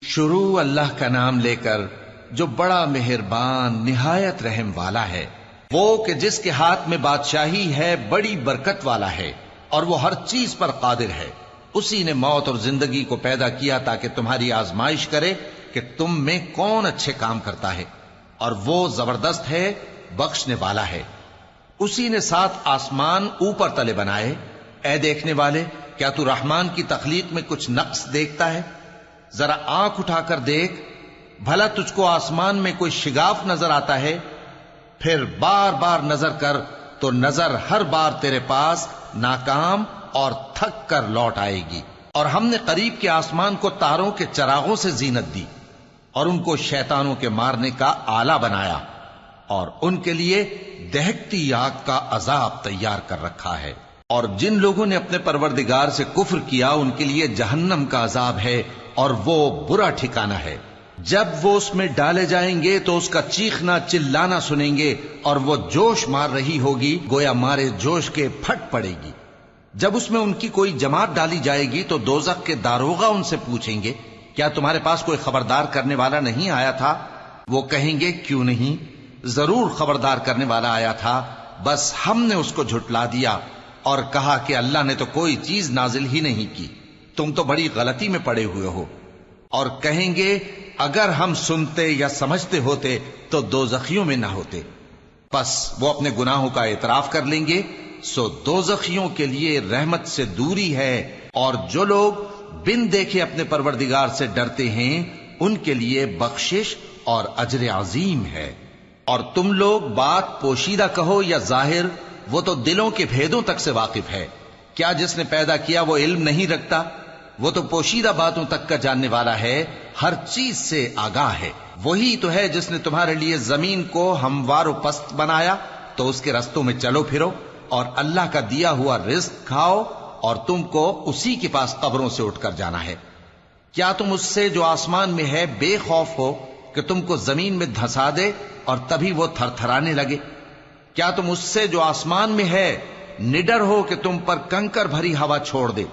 شروع اللہ کا نام لے کر جو بڑا مہربان نہایت رحم والا ہے، وہ کہ جس کے ہاتھ میں بادشاہی ہے، بڑی برکت والا ہے اور وہ ہر چیز پر قادر ہے۔ اسی نے موت اور زندگی کو پیدا کیا تاکہ تمہاری آزمائش کرے کہ تم میں کون اچھے کام کرتا ہے، اور وہ زبردست ہے، بخشنے والا ہے۔ اسی نے 7 آسمان اوپر تلے بنائے۔ اے دیکھنے والے، کیا تو رحمان کی تخلیق میں کچھ نقص دیکھتا ہے؟ ذرا آنکھ اٹھا کر دیکھ، بھلا تجھ کو آسمان میں کوئی شگاف نظر آتا ہے؟ پھر بار بار نظر کر تو نظر ہر بار تیرے پاس ناکام اور تھک کر لوٹ آئے گی۔ اور ہم نے قریب کے آسمان کو تاروں کے چراغوں سے زینت دی اور ان کو شیطانوں کے مارنے کا آلہ بنایا، اور ان کے لیے دہکتی آگ کا عذاب تیار کر رکھا ہے۔ اور جن لوگوں نے اپنے پروردگار سے کفر کیا ان کے لیے جہنم کا عذاب ہے، اور وہ برا ٹھکانہ ہے۔ جب وہ اس میں ڈالے جائیں گے تو اس کا چیخنا چلانا سنیں گے، اور وہ جوش مار رہی ہوگی گویا مارے جوش کے پھٹ پڑے گی۔ جب اس میں ان کی کوئی جماعت ڈالی جائے گی تو دوزخ کے داروغہ ان سے پوچھیں گے، کیا تمہارے پاس کوئی خبردار کرنے والا نہیں آیا تھا؟ وہ کہیں گے، کیوں نہیں، ضرور خبردار کرنے والا آیا تھا، بس ہم نے اس کو جھٹلا دیا اور کہا کہ اللہ نے تو کوئی چیز نازل ہی نہیں کی، تم تو بڑی غلطی میں پڑے ہوئے ہو۔ اور کہیں گے، اگر ہم سنتے یا سمجھتے ہوتے تو دوزخیوں میں نہ ہوتے۔ پس وہ اپنے گناہوں کا اعتراف کر لیں گے، سو دوزخیوں کے لیے رحمت سے دوری ہے، اور جو لوگ بن دیکھے اپنے پروردگار سے ڈرتے ہیں ان کے لیے بخشش اور اجر عظیم ہے۔ اور تم لوگ بات پوشیدہ کہو یا ظاہر، وہ تو دلوں کے بھیدوں تک سے واقف ہے۔ کیا جس نے پیدا کیا وہ علم نہیں رکھتا؟ وہ تو پوشیدہ باتوں تک کا جاننے والا ہے، ہر چیز سے آگاہ ہے۔ وہی تو ہے جس نے تمہارے لیے زمین کو ہموار و پست بنایا، تو اس کے رستوں میں چلو پھرو اور اللہ کا دیا ہوا رزق کھاؤ، اور تم کو اسی کے پاس قبروں سے اٹھ کر جانا ہے۔ کیا تم اس سے جو آسمان میں ہے بے خوف ہو کہ تم کو زمین میں دھسا دے اور تبھی وہ تھر تھرانے لگے؟ کیا تم اس سے جو آسمان میں ہے نڈر ہو کہ تم پر کنکر بھری ہوا چھوڑ دے؟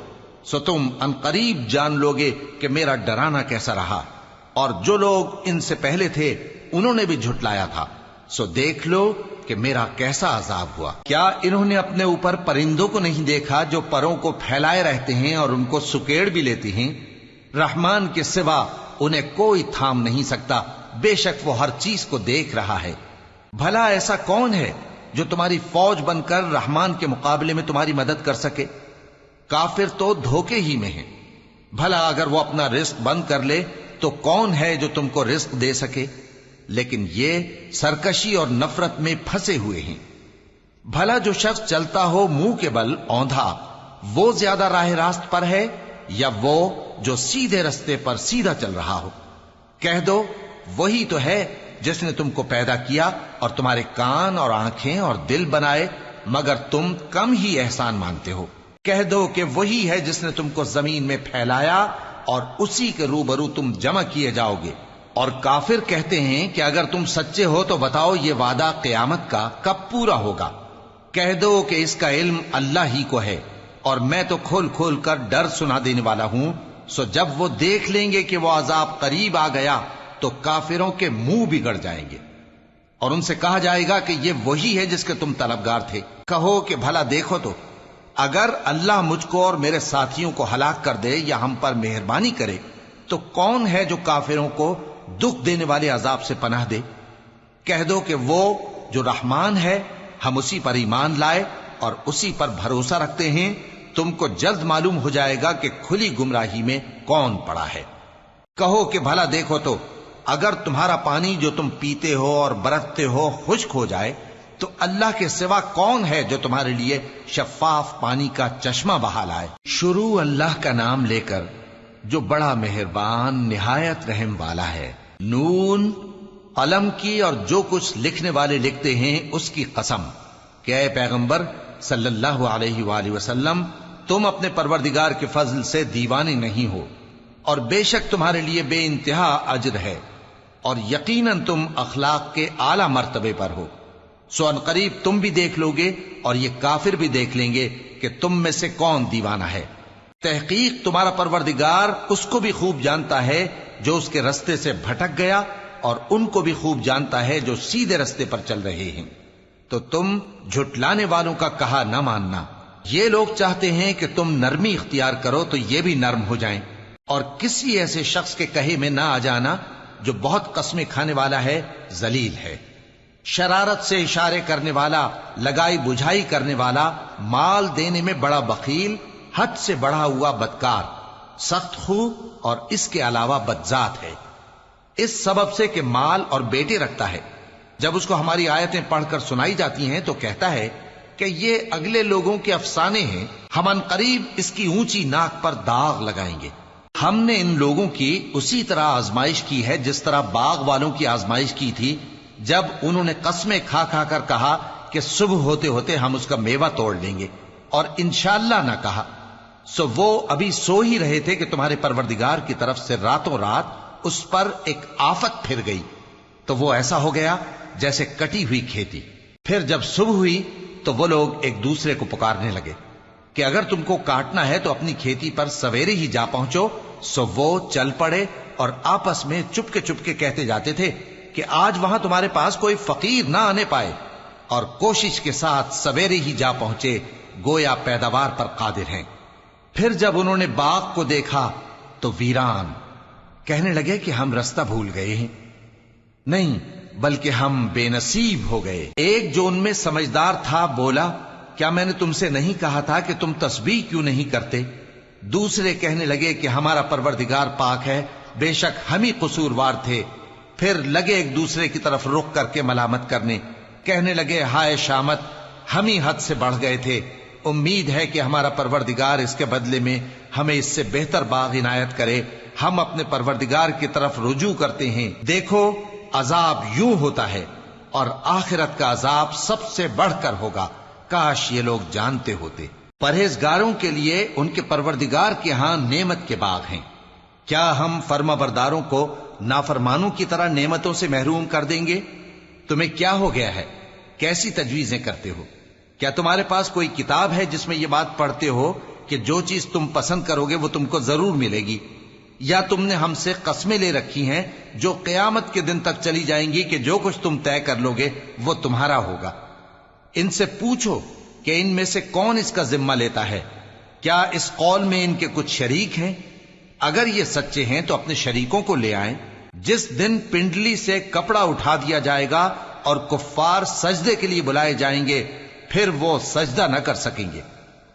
سو تم عنقریب جان لوگے کہ میرا ڈرانا کیسا رہا۔ اور جو لوگ ان سے پہلے تھے انہوں نے بھی جھٹلایا تھا، سو دیکھ لو کہ میرا کیسا عذاب ہوا۔ کیا انہوں نے اپنے اوپر پرندوں کو نہیں دیکھا جو پروں کو پھیلائے رہتے ہیں اور ان کو سکیڑ بھی لیتے ہیں؟ رحمان کے سوا انہیں کوئی تھام نہیں سکتا، بے شک وہ ہر چیز کو دیکھ رہا ہے۔ بھلا ایسا کون ہے جو تمہاری فوج بن کر رحمان کے مقابلے میں تمہاری مدد کر سکے؟ کافر تو دھوکے ہی میں ہیں۔ بھلا اگر وہ اپنا رزق بند کر لے تو کون ہے جو تم کو رزق دے سکے؟ لیکن یہ سرکشی اور نفرت میں پھنسے ہوئے ہیں۔ بھلا جو شخص چلتا ہو منہ کے بل اوندھا، وہ زیادہ راہ راست پر ہے یا وہ جو سیدھے رستے پر سیدھا چل رہا ہو؟ کہہ دو، وہی تو ہے جس نے تم کو پیدا کیا اور تمہارے کان اور آنکھیں اور دل بنائے، مگر تم کم ہی احسان مانتے ہو۔ کہہ دو کہ وہی ہے جس نے تم کو زمین میں پھیلایا اور اسی کے روبرو تم جمع کیے جاؤ گے۔ اور کافر کہتے ہیں کہ اگر تم سچے ہو تو بتاؤ یہ وعدہ قیامت کا کب پورا ہوگا؟ کہہ دو کہ اس کا علم اللہ ہی کو ہے، اور میں تو کھول کھول کر ڈر سنا دینے والا ہوں۔ سو جب وہ دیکھ لیں گے کہ وہ عذاب قریب آ گیا تو کافروں کے منہ بگڑ جائیں گے، اور ان سے کہا جائے گا کہ یہ وہی ہے جس کے تم طلبگار تھے۔ کہو کہ بھلا دیکھو تو، اگر اللہ مجھ کو اور میرے ساتھیوں کو ہلاک کر دے یا ہم پر مہربانی کرے تو کون ہے جو کافروں کو دکھ دینے والے عذاب سے پناہ دے؟ کہہ دو کہ وہ جو رحمان ہے، ہم اسی پر ایمان لائے اور اسی پر بھروسہ رکھتے ہیں۔ تم کو جلد معلوم ہو جائے گا کہ کھلی گمراہی میں کون پڑا ہے۔ کہو کہ بھلا دیکھو تو، اگر تمہارا پانی جو تم پیتے ہو اور برتتے ہو خشک ہو جائے تو اللہ کے سوا کون ہے جو تمہارے لیے شفاف پانی کا چشمہ بہا لائے؟ شروع اللہ کا نام لے کر جو بڑا مہربان نہایت رحم والا ہے۔ نون، قلم کی اور جو کچھ لکھنے والے لکھتے ہیں اس کی قسم کہ اے پیغمبر صلی اللہ علیہ وآلہ وسلم، تم اپنے پروردگار کے فضل سے دیوانے نہیں ہو، اور بے شک تمہارے لیے بے انتہا اجر ہے، اور یقیناً تم اخلاق کے اعلی مرتبے پر ہو۔ سو ان قریب تم بھی دیکھ لو گے اور یہ کافر بھی دیکھ لیں گے کہ تم میں سے کون دیوانہ ہے۔ تحقیق تمہارا پروردگار اس کو بھی خوب جانتا ہے جو اس کے رستے سے بھٹک گیا اور ان کو بھی خوب جانتا ہے جو سیدھے رستے پر چل رہے ہیں۔ تو تم جھٹلانے والوں کا کہا نہ ماننا۔ یہ لوگ چاہتے ہیں کہ تم نرمی اختیار کرو تو یہ بھی نرم ہو جائیں، اور کسی ایسے شخص کے کہے میں نہ آ جانا جو بہت قسمیں کھانے والا ہے، ذلیل ہے، شرارت سے اشارے کرنے والا، لگائی بجھائی کرنے والا، مال دینے میں بڑا بخیل، حد سے بڑھا ہوا بدکار، سخت خو اور اس کے علاوہ بدذات ہے، اس سبب سے کہ مال اور بیٹے رکھتا ہے۔ جب اس کو ہماری آیتیں پڑھ کر سنائی جاتی ہیں تو کہتا ہے کہ یہ اگلے لوگوں کے افسانے ہیں، ہم ان قریب اس کی اونچی ناک پر داغ لگائیں گے۔ ہم نے ان لوگوں کی اسی طرح آزمائش کی ہے جس طرح باغ والوں کی آزمائش کی تھی، جب انہوں نے قسمیں کھا کھا کر کہا کہ صبح ہوتے ہوتے ہم اس کا میوہ توڑ لیں گے، اور انشاءاللہ نہ کہا، سو وہ ابھی سو ہی رہے تھے کہ تمہارے پروردگار کی طرف سے راتوں رات اس پر ایک آفت پھر گئی، تو وہ ایسا ہو گیا جیسے کٹی ہوئی کھیتی۔ پھر جب صبح ہوئی تو وہ لوگ ایک دوسرے کو پکارنے لگے کہ اگر تم کو کاٹنا ہے تو اپنی کھیتی پر سویرے ہی جا پہنچو۔ سو وہ چل پڑے اور آپس میں چپ کے کہتے جاتے تھے کہ آج وہاں تمہارے پاس کوئی فقیر نہ آنے پائے، اور کوشش کے ساتھ سویرے ہی جا پہنچے، گویا پیداوار پر قادر ہیں۔ پھر جب انہوں نے باغ کو دیکھا تو ویران، کہنے لگے کہ ہم رستہ بھول گئے ہیں، نہیں بلکہ ہم بے نصیب ہو گئے۔ ایک جو ان میں سمجھدار تھا بولا، کیا میں نے تم سے نہیں کہا تھا کہ تم تسبیح کیوں نہیں کرتے؟ دوسرے کہنے لگے کہ ہمارا پروردگار پاک ہے، بے شک ہم ہی قصوروار تھے۔ پھر لگے ایک دوسرے کی طرف رخ کر کے ملامت کرنے، کہنے لگے ہائے شامت، ہم ہی حد سے بڑھ گئے تھے، امید ہے کہ ہمارا پروردگار اس کے بدلے میں ہمیں اس سے بہتر باغ عنایت کرے، ہم اپنے پروردگار کی طرف رجوع کرتے ہیں۔ دیکھو عذاب یوں ہوتا ہے، اور آخرت کا عذاب سب سے بڑھ کر ہوگا، کاش یہ لوگ جانتے ہوتے۔ پرہیزگاروں کے لیے ان کے پروردگار کے ہاں نعمت کے باغ ہیں۔ کیا ہم فرما برداروں کو نافرمانوں کی طرح نعمتوں سے محروم کر دیں گے؟ تمہیں کیا ہو گیا ہے؟ کیسی تجویزیں کرتے ہو؟ کیا تمہارے پاس کوئی کتاب ہے جس میں یہ بات پڑھتے ہو کہ جو چیز تم پسند کرو گے وہ تم کو ضرور ملے گی؟ یا تم نے ہم سے قسمیں لے رکھی ہیں جو قیامت کے دن تک چلی جائیں گی کہ جو کچھ تم طے کر لو گے وہ تمہارا ہوگا؟ ان سے پوچھو کہ ان میں سے کون اس کا ذمہ لیتا ہے؟ کیا اس قول میں ان کے کچھ شریک ہیں؟ اگر یہ سچے ہیں تو اپنے شریکوں کو لے آئیں۔ جس دن پنڈلی سے کپڑا اٹھا دیا جائے گا اور کفار سجدے کے لیے بلائے جائیں گے، پھر وہ سجدہ نہ کر سکیں گے،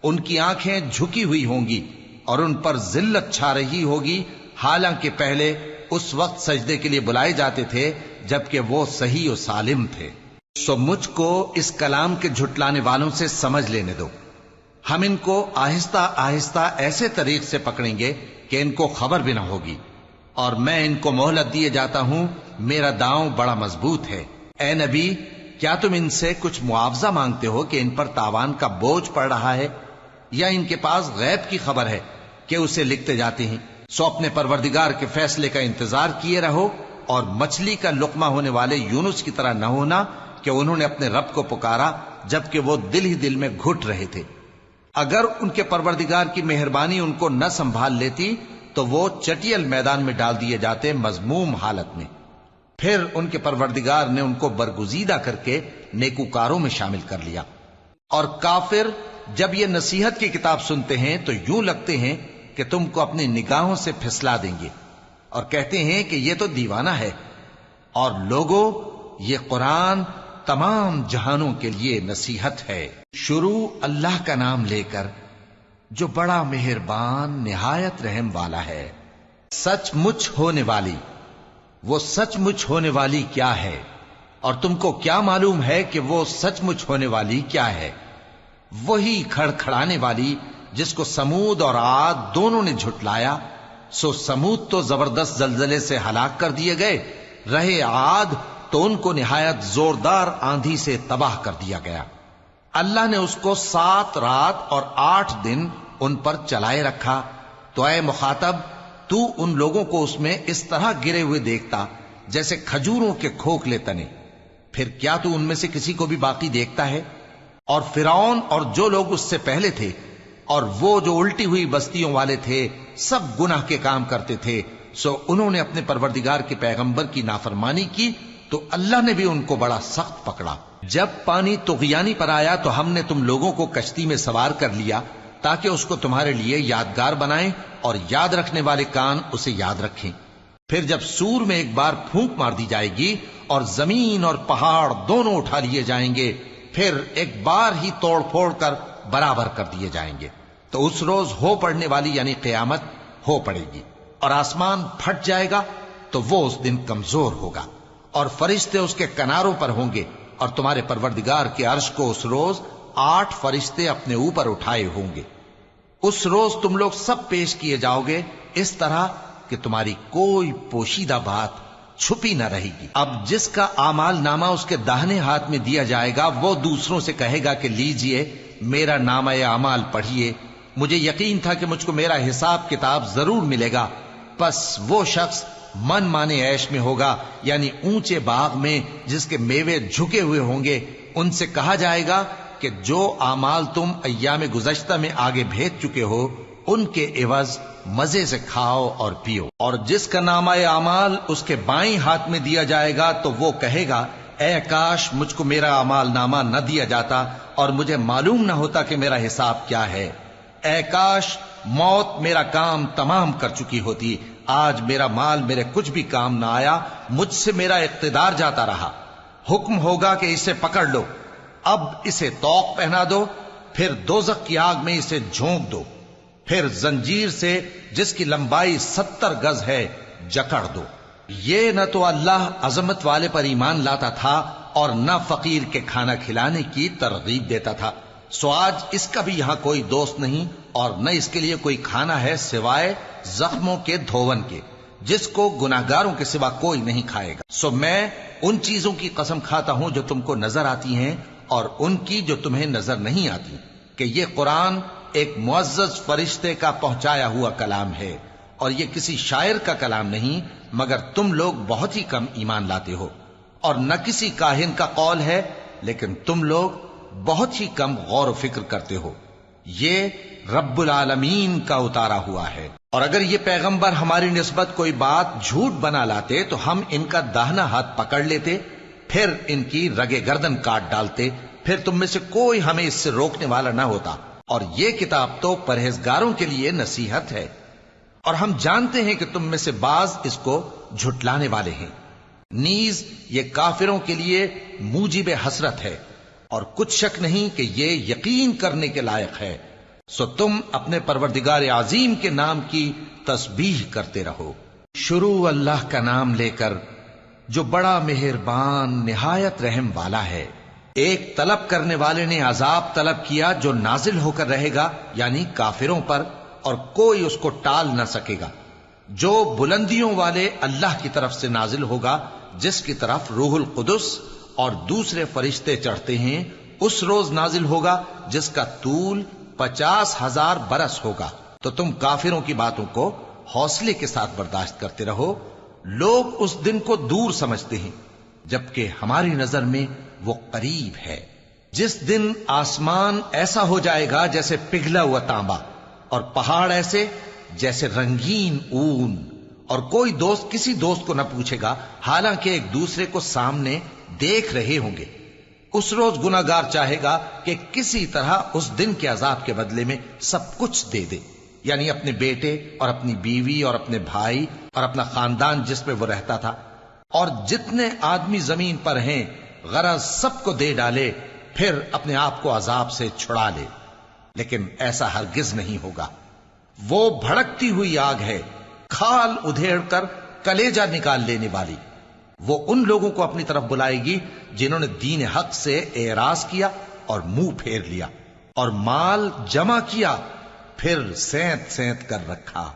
ان کی آنکھیں جھکی ہوئی ہوں گی اور ان پر ذلت چھا رہی ہوگی، حالانکہ پہلے اس وقت سجدے کے لیے بلائے جاتے تھے جبکہ وہ صحیح و سالم تھے۔ سو مجھ کو اس کلام کے جھٹلانے والوں سے سمجھ لینے دو، ہم ان کو آہستہ آہستہ ایسے طریق سے پکڑیں گے کہ ان کو خبر بھی نہ ہوگی، اور میں ان کو مہلت دیے جاتا ہوں، میرا داؤں بڑا مضبوط ہے۔ اے نبی، کیا تم ان سے کچھ معاوضہ مانگتے ہو کہ ان پر تاوان کا بوجھ پڑ رہا ہے، یا ان کے پاس غیب کی خبر ہے کہ اسے لکھتے جاتے ہیں؟ سو اپنے پروردگار کے فیصلے کا انتظار کیے رہو، اور مچھلی کا لقمہ ہونے والے یونس کی طرح نہ ہونا کہ انہوں نے اپنے رب کو پکارا جبکہ وہ دل ہی دل میں گھٹ رہے تھے۔ اگر ان کے پروردگار کی مہربانی ان کو نہ سنبھال لیتی تو وہ چٹیل میدان میں ڈال دیے جاتے مذموم حالت میں۔ پھر ان کے پروردگار نے ان کو برگزیدہ کر کے نیکوکاروں میں شامل کر لیا۔ اور کافر جب یہ نصیحت کی کتاب سنتے ہیں تو یوں لگتے ہیں کہ تم کو اپنی نگاہوں سے پھسلا دیں گے، اور کہتے ہیں کہ یہ تو دیوانہ ہے۔ اور لوگوں، یہ قرآن تمام جہانوں کے لیے نصیحت ہے۔ شروع اللہ کا نام لے کر جو بڑا مہربان نہایت رحم والا ہے۔ سچ مچ ہونے والی، وہ سچ مچ ہونے والی کیا ہے؟ اور تم کو کیا معلوم ہے کہ وہ سچ مچ ہونے والی کیا ہے؟ وہی کھڑکھڑانے والی جس کو سمود اور عاد دونوں نے جھٹلایا۔ سو سمود تو زبردست زلزلے سے ہلاک کر دیے گئے، رہے عاد تو ان کو نہایت زوردار آندھی سے تباہ کر دیا گیا۔ اللہ نے اس کو 7 رات اور 8 دن ان پر چلائے رکھا۔ تو اے مخاطب، تو ان لوگوں کو اس میں اس طرح گرے ہوئے دیکھتا جیسے کھجوروں کے کھوکھلے تنے، پھر کیا تو ان میں سے کسی کو بھی باقی دیکھتا ہے؟ اور فرعون اور جو لوگ اس سے پہلے تھے اور وہ جو الٹی ہوئی بستیوں والے تھے، سب گناہ کے کام کرتے تھے، سو انہوں نے اپنے پروردگار کے پیغمبر کی نافرمانی کی تو اللہ نے بھی ان کو بڑا سخت پکڑا۔ جب پانی طغیانی پر آیا تو ہم نے تم لوگوں کو کشتی میں سوار کر لیا تاکہ اس کو تمہارے لیے یادگار بنائیں اور یاد رکھنے والے کان اسے یاد رکھیں۔ پھر جب سور میں ایک بار پھونک مار دی جائے گی اور زمین اور پہاڑ دونوں اٹھا لیے جائیں گے، پھر ایک بار ہی توڑ پھوڑ کر برابر کر دیے جائیں گے، تو اس روز ہو پڑنے والی یعنی قیامت ہو پڑے گی، اور آسمان پھٹ جائے گا تو وہ اس دن کمزور ہوگا، اور فرشتے اس کے کناروں پر ہوں گے، اور تمہارے پروردگار کے عرش کو اس روز 8 فرشتے اپنے اوپر اٹھائے ہوں گے۔ اس روز تم لوگ سب پیش کیے جاؤ گے اس طرح کہ تمہاری کوئی پوشیدہ بات چھپی نہ رہے گی۔ اب جس کا اعمال نامہ اس کے داہنے ہاتھ میں دیا جائے گا وہ دوسروں سے کہے گا کہ لیجئے میرا نامہ اعمال پڑھیے، مجھے یقین تھا کہ مجھ کو میرا حساب کتاب ضرور ملے گا۔ پس وہ شخص من مانے عیش میں ہوگا، یعنی اونچے باغ میں جس کے میوے جھکے ہوئے ہوں گے۔ ان سے کہا جائے گا کہ جو اعمال تم ایام گزشتہ میں آگے بھیج چکے ہو ان کے عوض مزے سے کھاؤ اور پیو۔ اور جس کا نامہ اعمال اس کے بائیں ہاتھ میں دیا جائے گا تو وہ کہے گا اے کاش مجھ کو میرا اعمال نامہ نہ دیا جاتا اور مجھے معلوم نہ ہوتا کہ میرا حساب کیا ہے۔ اے کاش موت میرا کام تمام کر چکی ہوتی، آج میرا مال میرے کچھ بھی کام نہ آیا، مجھ سے میرا اقتدار جاتا رہا۔ حکم ہوگا کہ اسے پکڑ لو، اب اسے طوق پہنا دو، پھر دوزخ کی آگ میں اسے جھونک دو، پھر زنجیر سے جس کی لمبائی 70 گز ہے جکڑ دو۔ یہ نہ تو اللہ عظمت والے پر ایمان لاتا تھا اور نہ فقیر کے کھانا کھلانے کی ترغیب دیتا تھا، سو آج اس کا بھی یہاں کوئی دوست نہیں اور نہ اس کے لیے کوئی کھانا ہے سوائے زخموں کے دھون کے، جس کو گناہگاروں کے سوا کوئی نہیں کھائے گا۔ سو میں ان چیزوں کی قسم کھاتا ہوں جو تم کو نظر آتی ہیں اور ان کی جو تمہیں نظر نہیں آتی، کہ یہ قرآن ایک معزز فرشتے کا پہنچایا ہوا کلام ہے اور یہ کسی شاعر کا کلام نہیں، مگر تم لوگ بہت ہی کم ایمان لاتے ہو، اور نہ کسی کاہن کا قول ہے لیکن تم لوگ بہت ہی کم غور و فکر کرتے ہو۔ یہ رب العالمین کا اتارا ہوا ہے۔ اور اگر یہ پیغمبر ہماری نسبت کوئی بات جھوٹ بنا لاتے تو ہم ان کا داہنا ہاتھ پکڑ لیتے، پھر ان کی رگے گردن کاٹ ڈالتے، پھر تم میں سے کوئی ہمیں اس سے روکنے والا نہ ہوتا۔ اور یہ کتاب تو پرہیزگاروں کے لیے نصیحت ہے، اور ہم جانتے ہیں کہ تم میں سے بعض اس کو جھٹلانے والے ہیں، نیز یہ کافروں کے لیے موجب حسرت ہے، اور کچھ شک نہیں کہ یہ یقین کرنے کے لائق ہے۔ سو تم اپنے پروردگار عظیم کے نام کی تسبیح کرتے رہو۔ شروع اللہ کا نام لے کر جو بڑا مہربان نہایت رحم والا ہے۔ ایک طلب کرنے والے نے عذاب طلب کیا جو نازل ہو کر رہے گا، یعنی کافروں پر، اور کوئی اس کو ٹال نہ سکے گا۔ جو بلندیوں والے اللہ کی طرف سے نازل ہوگا، جس کی طرف روح القدس اور دوسرے فرشتے چڑھتے ہیں، اس روز نازل ہوگا جس کا طول 50,000 برس ہوگا۔ تو تم کافروں کی باتوں کو حوصلے کے ساتھ برداشت کرتے رہو۔ لوگ اس دن کو دور سمجھتے ہیں جبکہ ہماری نظر میں وہ قریب ہے۔ جس دن آسمان ایسا ہو جائے گا جیسے پگھلا ہوا تانبا، اور پہاڑ ایسے جیسے رنگین اون، اور کوئی دوست کسی دوست کو نہ پوچھے گا، حالانکہ ایک دوسرے کو سامنے دیکھ رہے ہوں گے۔ اس روز گناہگار چاہے گا کہ کسی طرح اس دن کے عذاب کے بدلے میں سب کچھ دے دے، یعنی اپنے بیٹے اور اپنی بیوی اور اپنے بھائی اور اپنا خاندان جس میں وہ رہتا تھا، اور جتنے آدمی زمین پر ہیں غرض سب کو دے ڈالے، پھر اپنے آپ کو عذاب سے چھڑا لے۔ لیکن ایسا ہرگز نہیں ہوگا۔ وہ بھڑکتی ہوئی آگ ہے، کھال ادھیڑ کر کلیجہ نکال لینے والی۔ وہ ان لوگوں کو اپنی طرف بلائے گی جنہوں نے دین حق سے اعراض کیا اور منہ پھیر لیا، اور مال جمع کیا پھر سینت سینت کر رکھا۔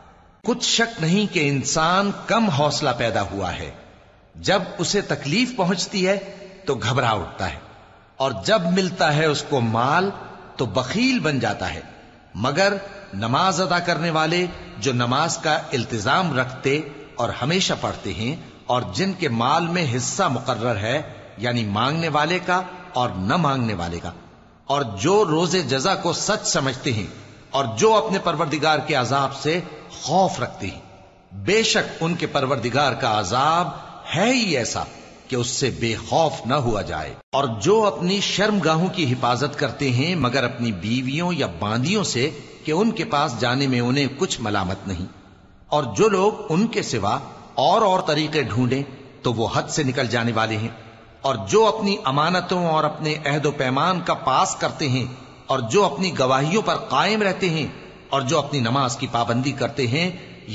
کچھ شک نہیں کہ انسان کم حوصلہ پیدا ہوا ہے، جب اسے تکلیف پہنچتی ہے تو گھبرا اٹھتا ہے، اور جب ملتا ہے اس کو مال تو بخیل بن جاتا ہے۔ مگر نماز ادا کرنے والے جو نماز کا التزام رکھتے اور ہمیشہ پڑھتے ہیں، اور جن کے مال میں حصہ مقرر ہے، یعنی مانگنے والے کا اور نہ مانگنے والے کا، اور جو روز جزا کو سچ سمجھتے ہیں، اور جو اپنے پروردگار کے عذاب سے خوف رکھتے ہیں، بے شک ان کے پروردگار کا عذاب ہے ہی ایسا کہ اس سے بے خوف نہ ہوا جائے۔ اور جو اپنی شرمگاہوں کی حفاظت کرتے ہیں مگر اپنی بیویوں یا باندیوں سے کہ ان کے پاس جانے میں انہیں کچھ ملامت نہیں، اور جو لوگ ان کے سوا اور طریقے ڈھونڈیں تو وہ حد سے نکل جانے والے ہیں، اور جو اپنی امانتوں اور اپنے عہد و پیمان کا پاس کرتے ہیں، اور جو اپنی گواہیوں پر قائم رہتے ہیں، اور جو اپنی نماز کی پابندی کرتے ہیں،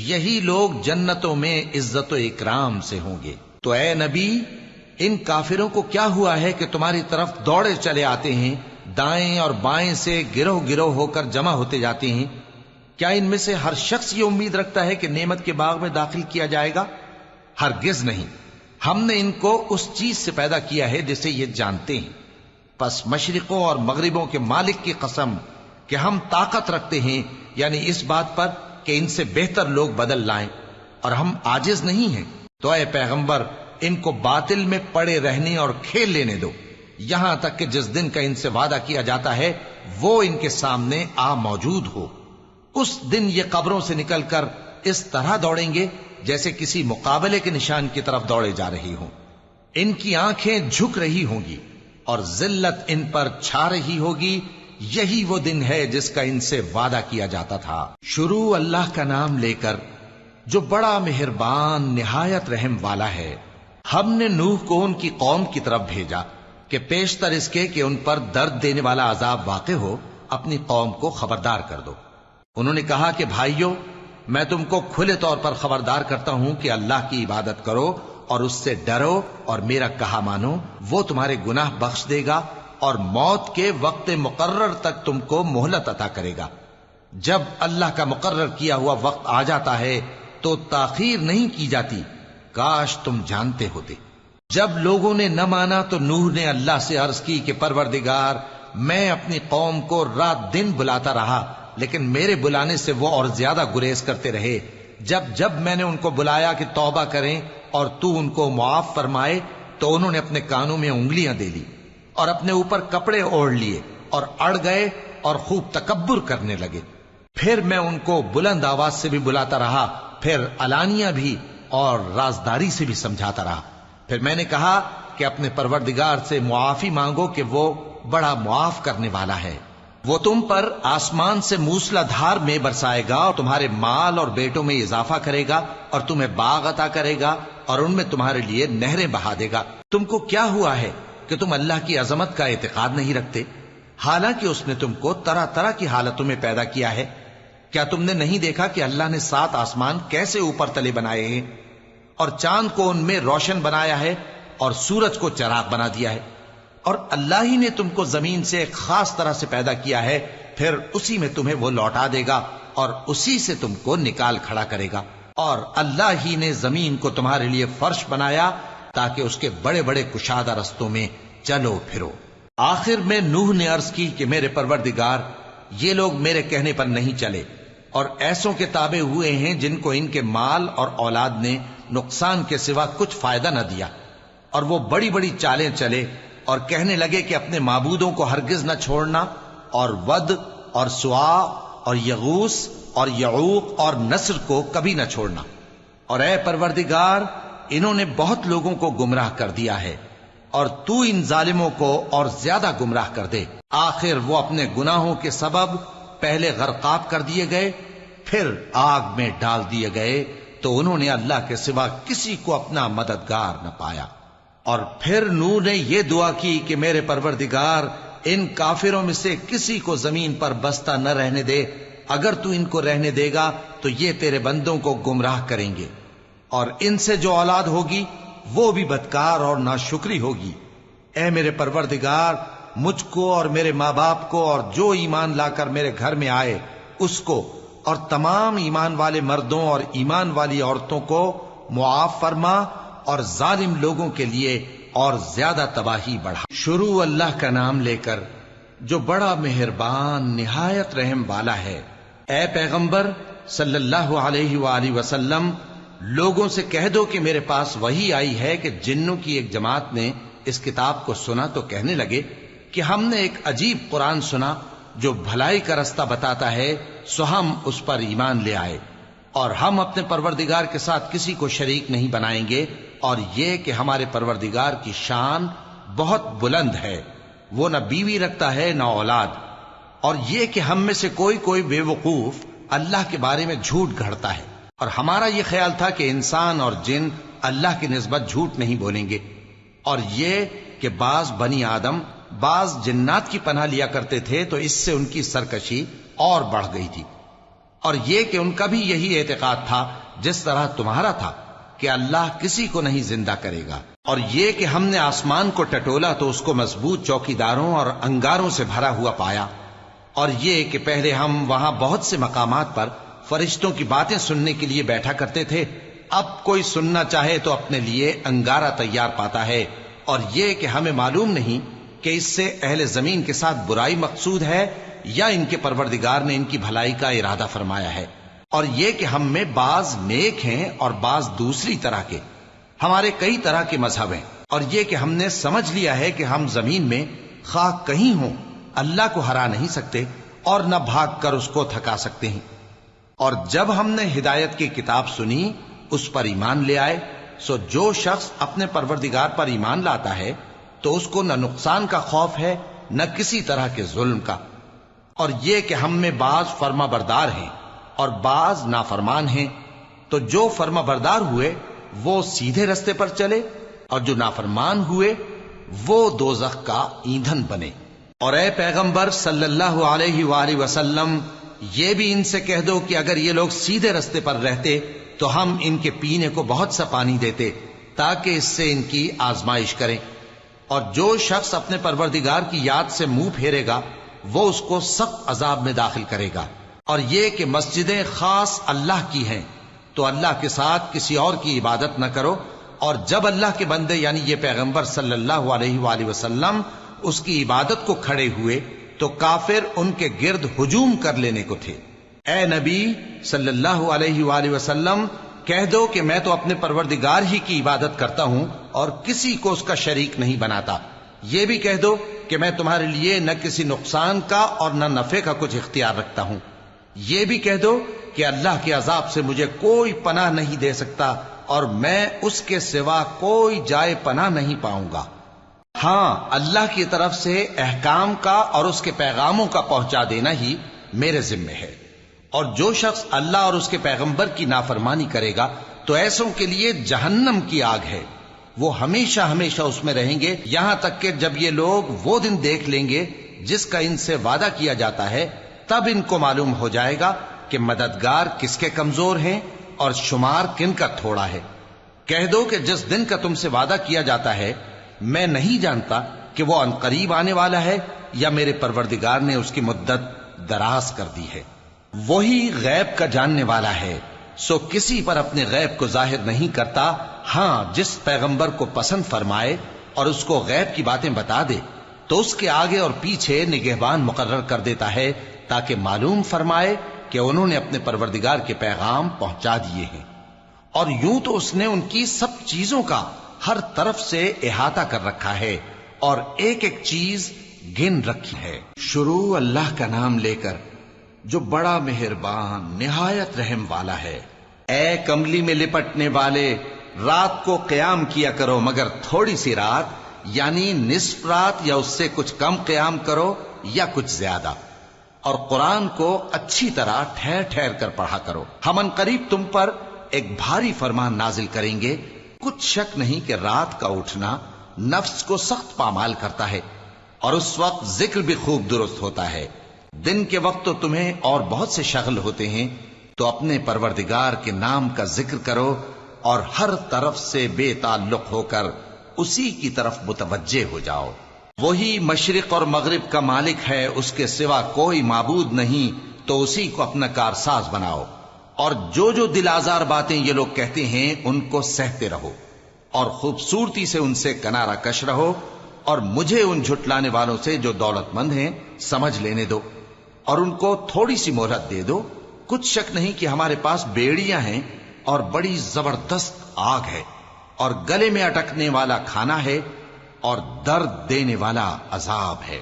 یہی لوگ جنتوں میں عزت و اکرام سے ہوں گے۔ تو اے نبی، ان کافروں کو کیا ہوا ہے کہ تمہاری طرف دوڑے چلے آتے ہیں، دائیں اور بائیں سے گروہ گروہ ہو کر جمع ہوتے جاتے ہیں؟ کیا ان میں سے ہر شخص یہ امید رکھتا ہے کہ نعمت کے باغ میں داخل کیا جائے گا؟ ہرگز نہیں۔ ہم نے ان کو اس چیز سے پیدا کیا ہے جسے یہ جانتے ہیں، پس مشرقوں اور مغربوں کے مالک کی قسم کہ ہم طاقت رکھتے ہیں، یعنی اس بات پر کہ ان سے بہتر لوگ بدل لائیں، اور ہم عاجز نہیں ہیں۔ تو اے پیغمبر، ان کو باطل میں پڑے رہنے اور کھیل لینے دو، یہاں تک کہ جس دن کا ان سے وعدہ کیا جاتا ہے وہ ان کے سامنے آ موجود ہو۔ اس دن یہ قبروں سے نکل کر اس طرح دوڑیں گے جیسے کسی مقابلے کے نشان کی طرف دوڑے جا رہی ہوں۔ ان کی آنکھیں جھک رہی ہوں گی اور ذلت ان پر چھا رہی ہوگی۔ یہی وہ دن ہے جس کا ان سے وعدہ کیا جاتا تھا۔ شروع اللہ کا نام لے کر جو بڑا مہربان نہایت رحم والا ہے۔ ہم نے نوح کو ان کی قوم کی طرف بھیجا کہ پیشتر اس کے کہ ان پر درد دینے والا عذاب واقع ہو، اپنی قوم کو خبردار کر دو۔ انہوں نے کہا کہ بھائیو، میں تم کو کھلے طور پر خبردار کرتا ہوں کہ اللہ کی عبادت کرو اور اس سے ڈرو اور میرا کہا مانو، وہ تمہارے گناہ بخش دے گا اور موت کے وقت مقرر تک تم کو مہلت عطا کرے گا۔ جب اللہ کا مقرر کیا ہوا وقت آ جاتا ہے تو تاخیر نہیں کی جاتی، کاش تم جانتے ہوتے۔ جب لوگوں نے نہ مانا تو نوح نے اللہ سے عرض کی کہ پروردگار، میں اپنی قوم کو رات دن بلاتا رہا لیکن میرے بلانے سے وہ اور زیادہ گریز کرتے رہے۔ جب میں نے ان کو بلایا کہ توبہ کریں اور تو ان کو معاف فرمائے تو انہوں نے اپنے کانوں میں انگلیاں دے لی اور اپنے اوپر کپڑے اوڑھ لیے اور اڑ گئے اور خوب تکبر کرنے لگے۔ پھر میں ان کو بلند آواز سے بھی بلاتا رہا، پھر علانیہ بھی اور رازداری سے بھی سمجھاتا رہا۔ پھر میں نے کہا کہ اپنے پروردگار سے معافی مانگو کہ وہ بڑا معاف کرنے والا ہے۔ وہ تم پر آسمان سے موسلا دھار میں برسائے گا اور تمہارے مال اور بیٹوں میں اضافہ کرے گا اور تمہیں باغ عطا کرے گا اور ان میں تمہارے لیے نہریں بہا دے گا۔ تم کو کیا ہوا ہے کہ تم اللہ کی عظمت کا اعتقاد نہیں رکھتے، حالانکہ اس نے تم کو طرح طرح کی حالتوں میں پیدا کیا ہے؟ کیا تم نے نہیں دیکھا کہ اللہ نے 7 آسمان کیسے اوپر تلے بنائے ہیں اور چاند کو ان میں روشن بنایا ہے اور سورج کو چراغ بنا دیا ہے؟ اور اللہ ہی نے تم کو زمین سے ایک خاص طرح سے پیدا کیا ہے، پھر اسی میں تمہیں وہ لوٹا دے گا اور اسی سے تم کو نکال کھڑا کرے گا۔ اور اللہ ہی نے زمین کو تمہارے لیے فرش بنایا تاکہ اس کے بڑے بڑے کشادہ رستوں میں چلو پھرو۔ آخر میں نوح نے عرض کی کہ میرے پروردگار، یہ لوگ میرے کہنے پر نہیں چلے اور ایسوں کے تابع ہوئے ہیں جن کو ان کے مال اور اولاد نے نقصان کے سوا کچھ فائدہ نہ دیا، اور وہ بڑی بڑی چالیں چلے اور کہنے لگے کہ اپنے معبودوں کو ہرگز نہ چھوڑنا، اور ود اور سوا اور یغوث اور یعوق اور نصر کو کبھی نہ چھوڑنا۔ اور اے پروردگار، انہوں نے بہت لوگوں کو گمراہ کر دیا ہے، اور تو ان ظالموں کو اور زیادہ گمراہ کر دے۔ آخر وہ اپنے گناہوں کے سبب پہلے غرقاب کر دیے گئے، پھر آگ میں ڈال دیے گئے، تو انہوں نے اللہ کے سوا کسی کو اپنا مددگار نہ پایا۔ اور پھر نوح نے یہ دعا کی کہ میرے پروردگار، ان کافروں میں سے کسی کو زمین پر بستہ نہ رہنے دے، اگر تو ان کو رہنے دے گا تو یہ تیرے بندوں کو گمراہ کریں گے، اور ان سے جو اولاد ہوگی وہ بھی بدکار اور ناشکری ہوگی۔ اے میرے پروردگار، مجھ کو اور میرے ماں باپ کو اور جو ایمان لا کر میرے گھر میں آئے اس کو اور تمام ایمان والے مردوں اور ایمان والی عورتوں کو معاف فرما، اور ظالم لوگوں کے لیے اور زیادہ تباہی بڑھا۔ شروع اللہ کا نام لے کر جو بڑا مہربان نہایت رحم والا ہے۔ اے پیغمبر صلی اللہ علیہ وآلہ وسلم، لوگوں سے کہہ دو کہ میرے پاس وحی آئی ہے کہ جنوں کی ایک جماعت نے اس کتاب کو سنا تو کہنے لگے کہ ہم نے ایک عجیب قرآن سنا جو بھلائی کا رستہ بتاتا ہے، سو ہم اس پر ایمان لے آئے۔ اور ہم اپنے پروردگار کے ساتھ کسی کو شریک نہیں بنائیں گے، اور یہ کہ ہمارے پروردگار کی شان بہت بلند ہے، وہ نہ بیوی رکھتا ہے نہ اولاد، اور یہ کہ ہم میں سے کوئی بے وقوف اللہ کے بارے میں جھوٹ گھڑتا ہے، اور ہمارا یہ خیال تھا کہ انسان اور جن اللہ کی نسبت جھوٹ نہیں بولیں گے، اور یہ کہ بعض بنی آدم بعض جنات کی پناہ لیا کرتے تھے تو اس سے ان کی سرکشی اور بڑھ گئی تھی، اور یہ کہ ان کا بھی یہی اعتقاد تھا جس طرح تمہارا تھا کہ اللہ کسی کو نہیں زندہ کرے گا، اور یہ کہ ہم نے آسمان کو ٹٹولا تو اس کو مضبوط چوکیداروں اور انگاروں سے بھرا ہوا پایا، اور یہ کہ پہلے ہم وہاں بہت سے مقامات پر فرشتوں کی باتیں سننے کے لیے بیٹھا کرتے تھے، اب کوئی سننا چاہے تو اپنے لیے انگارہ تیار پاتا ہے، اور یہ کہ ہمیں معلوم نہیں کہ اس سے اہل زمین کے ساتھ برائی مقصود ہے یا ان کے پروردگار نے ان کی بھلائی کا ارادہ فرمایا ہے، اور یہ کہ ہم میں بعض نیک ہیں اور بعض دوسری طرح کے، ہمارے کئی طرح کے مذہب ہیں، اور یہ کہ ہم نے سمجھ لیا ہے کہ ہم زمین میں خواہ کہیں ہوں اللہ کو ہرا نہیں سکتے اور نہ بھاگ کر اس کو تھکا سکتے ہیں، اور جب ہم نے ہدایت کی کتاب سنی اس پر ایمان لے آئے، سو جو شخص اپنے پروردگار پر ایمان لاتا ہے تو اس کو نہ نقصان کا خوف ہے نہ کسی طرح کے ظلم کا، اور یہ کہ ہم میں بعض فرما بردار ہیں اور بعض نافرمان ہیں، تو جو فرما بردار ہوئے وہ سیدھے رستے پر چلے، اور جو نافرمان ہوئے وہ دوزخ کا ایندھن بنے۔ اور اے پیغمبر صلی اللہ علیہ وآلہ وسلم، یہ بھی ان سے کہہ دو کہ اگر یہ لوگ سیدھے رستے پر رہتے تو ہم ان کے پینے کو بہت سا پانی دیتے تاکہ اس سے ان کی آزمائش کریں، اور جو شخص اپنے پروردگار کی یاد سے منہ پھیرے گا وہ اس کو سخت عذاب میں داخل کرے گا، اور یہ کہ مسجدیں خاص اللہ کی ہیں تو اللہ کے ساتھ کسی اور کی عبادت نہ کرو، اور جب اللہ کے بندے یعنی یہ پیغمبر صلی اللہ علیہ وآلہ وسلم اس کی عبادت کو کھڑے ہوئے تو کافر ان کے گرد ہجوم کر لینے کو تھے۔ اے نبی صلی اللہ علیہ وآلہ وسلم، کہہ دو کہ میں تو اپنے پروردگار ہی کی عبادت کرتا ہوں اور کسی کو اس کا شریک نہیں بناتا، یہ بھی کہہ دو کہ میں تمہارے لیے نہ کسی نقصان کا اور نہ نفع کا کچھ اختیار رکھتا ہوں، یہ بھی کہہ دو کہ اللہ کے عذاب سے مجھے کوئی پناہ نہیں دے سکتا اور میں اس کے سوا کوئی جائے پناہ نہیں پاؤں گا، ہاں اللہ کی طرف سے احکام کا اور اس کے پیغاموں کا پہنچا دینا ہی میرے ذمہ ہے، اور جو شخص اللہ اور اس کے پیغمبر کی نافرمانی کرے گا تو ایسوں کے لیے جہنم کی آگ ہے، وہ ہمیشہ ہمیشہ اس میں رہیں گے، یہاں تک کہ جب یہ لوگ وہ دن دیکھ لیں گے جس کا ان سے وعدہ کیا جاتا ہے، تب ان کو معلوم ہو جائے گا کہ مددگار کس کے کمزور ہیں اور شمار کن کا تھوڑا ہے۔ کہہ دو کہ جس دن کا تم سے وعدہ کیا جاتا ہے میں نہیں جانتا کہ وہ عنقریب آنے والا ہے یا میرے پروردگار نے اس کی مدت دراز کر دی ہے، وہی غیب کا جاننے والا ہے، سو کسی پر اپنے غیب کو ظاہر نہیں کرتا، ہاں جس پیغمبر کو پسند فرمائے اور اس کو غیب کی باتیں بتا دے تو اس کے آگے اور پیچھے نگہبان مقرر کر دیتا ہے تاکہ معلوم فرمائے کہ انہوں نے اپنے پروردگار کے پیغام پہنچا دیے ہیں، اور یوں تو اس نے ان کی سب چیزوں کا ہر طرف سے احاطہ کر رکھا ہے اور ایک ایک چیز گن رکھی ہے۔ شروع اللہ کا نام لے کر جو بڑا مہربان نہایت رحم والا ہے۔ اے کملی میں لپٹنے والے، رات کو قیام کیا کرو مگر تھوڑی سی رات، یعنی نصف رات یا اس سے کچھ کم قیام کرو یا کچھ زیادہ، اور قرآن کو اچھی طرح ٹھہر ٹھہر کر پڑھا کرو، ہم ان قریب تم پر ایک بھاری فرمان نازل کریں گے۔ کچھ شک نہیں کہ رات کا اٹھنا نفس کو سخت پامال کرتا ہے اور اس وقت ذکر بھی خوب درست ہوتا ہے، دن کے وقت تو تمہیں اور بہت سے شغل ہوتے ہیں، تو اپنے پروردگار کے نام کا ذکر کرو اور ہر طرف سے بے تعلق ہو کر اسی کی طرف متوجہ ہو جاؤ۔ وہی مشرق اور مغرب کا مالک ہے، اس کے سوا کوئی معبود نہیں، تو اسی کو اپنا کارساز بناؤ، اور جو دل آزار باتیں یہ لوگ کہتے ہیں ان کو سہتے رہو اور خوبصورتی سے ان سے کنارہ کش رہو، اور مجھے ان جھٹلانے والوں سے جو دولت مند ہیں سمجھ لینے دو اور ان کو تھوڑی سی مہلت دے دو۔ کچھ شک نہیں کہ ہمارے پاس بیڑیاں ہیں اور بڑی زبردست آگ ہے، اور گلے میں اٹکنے والا کھانا ہے اور درد دینے والا عذاب ہے۔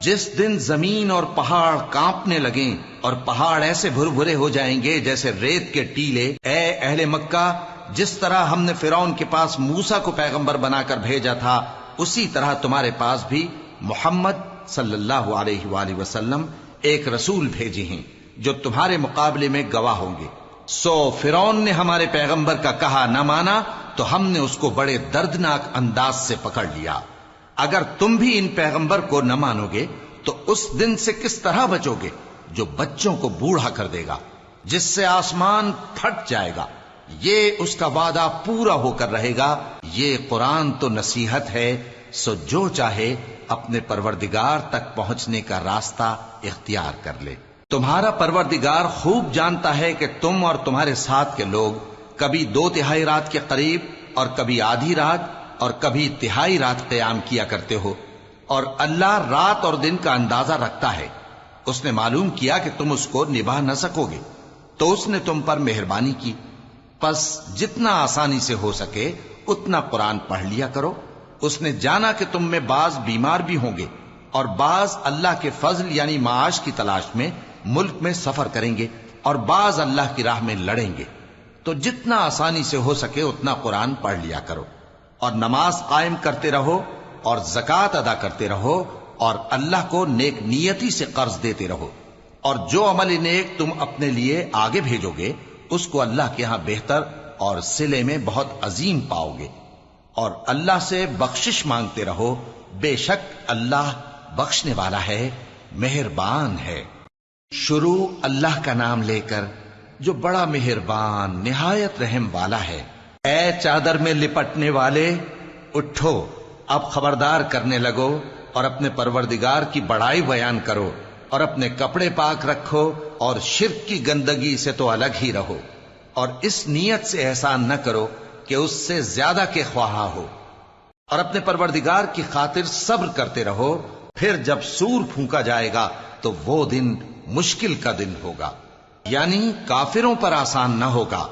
جس دن زمین اور پہاڑ کانپنے لگیں اور پہاڑ ایسے بھربھرے ہو جائیں گے جیسے ریت کے ٹیلے، اے اہل مکہ، جس طرح ہم نے فرعون کے پاس موسیٰ کو پیغمبر بنا کر بھیجا تھا، اسی طرح تمہارے پاس بھی محمد صلی اللہ علیہ وآلہ وسلم ایک رسول بھیجے ہیں جو تمہارے مقابلے میں گواہ ہوں گے۔ سو فرعون نے ہمارے پیغمبر کا کہا نہ مانا تو ہم نے اس کو بڑے دردناک انداز سے پکڑ لیا۔ اگر تم بھی ان پیغمبر کو نہ مانو گے تو اس دن سے کس طرح بچو گے جو بچوں کو بوڑھا کر دے گا، جس سے آسمان پھٹ جائے گا۔ یہ اس کا وعدہ پورا ہو کر رہے گا۔ یہ قرآن تو نصیحت ہے، سو جو چاہے اپنے پروردگار تک پہنچنے کا راستہ اختیار کر لے۔ تمہارا پروردگار خوب جانتا ہے کہ تم اور تمہارے ساتھ کے لوگ کبھی 2/3 رات کے قریب اور کبھی آدھی رات اور کبھی تہائی رات قیام کیا کرتے ہو، اور اللہ رات اور دن کا اندازہ رکھتا ہے۔ اس نے معلوم کیا کہ تم اس کو نبھا نہ سکو گے تو اس نے تم پر مہربانی کی، پس جتنا آسانی سے ہو سکے اتنا قرآن پڑھ لیا کرو۔ اس نے جانا کہ تم میں بعض بیمار بھی ہوں گے اور بعض اللہ کے فضل یعنی معاش کی تلاش میں ملک میں سفر کریں گے اور بعض اللہ کی راہ میں لڑیں گے، تو جتنا آسانی سے ہو سکے اتنا قرآن پڑھ لیا کرو، اور نماز قائم کرتے رہو اور زکوٰۃ ادا کرتے رہو اور اللہ کو نیک نیتی سے قرض دیتے رہو، اور جو عمل نیک تم اپنے لیے آگے بھیجو گے اس کو اللہ کے ہاں بہتر اور صلے میں بہت عظیم پاؤ گے، اور اللہ سے بخشش مانگتے رہو، بے شک اللہ بخشنے والا ہے، مہربان ہے۔ شروع اللہ کا نام لے کر جو بڑا مہربان نہایت رحم والا ہے۔ اے چادر میں لپٹنے والے، اٹھو، اب خبردار کرنے لگو اور اپنے پروردگار کی بڑائی بیان کرو، اور اپنے کپڑے پاک رکھو اور شرک کی گندگی سے تو الگ ہی رہو، اور اس نیت سے احسان نہ کرو کہ اس سے زیادہ کے خواہاں ہو، اور اپنے پروردگار کی خاطر صبر کرتے رہو۔ پھر جب سور پھونکا جائے گا تو وہ دن مشکل کا دن ہوگا، یعنی کافروں پر آسان نہ ہوگا۔